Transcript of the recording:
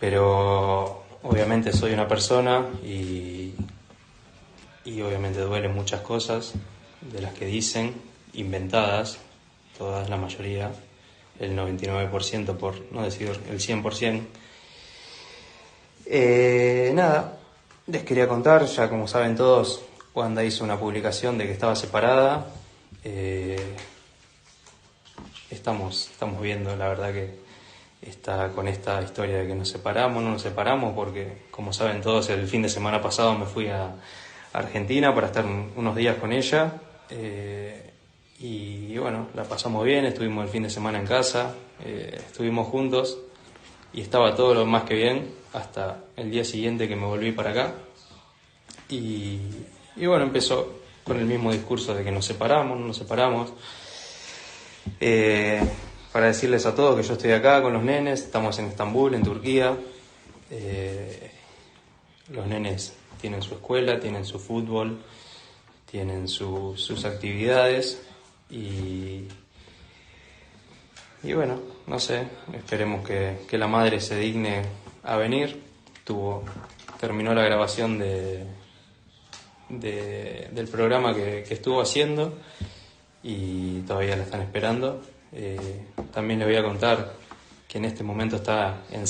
pero obviamente soy una persona y obviamente duelen muchas cosas de las que dicen, inventadas, todas, la mayoría, el 99%, por no decir el 100%. Nada, les quería contar, ya como saben todos, Wanda hizo una publicación de que estaba separada. Estamos viendo, la verdad, que está con esta historia de que no nos separamos, porque como saben todos, el fin de semana pasado me fui a Argentina para estar unos días con ella, y bueno, la pasamos bien, estuvimos el fin de semana en casa, estuvimos juntos y estaba todo lo más que bien hasta el día siguiente que me volví para acá y bueno, empezó con el mismo discurso de que nos separamos. Para decirles a todos que yo estoy acá con los nenes, estamos en Estambul, en Turquía. Los nenes tienen su escuela, tienen su fútbol, tienen sus actividades y bueno, no sé, esperemos que la madre se digne a venir. Terminó la grabación del programa que estuvo haciendo y todavía la están esperando. También les voy a contar que en este momento está en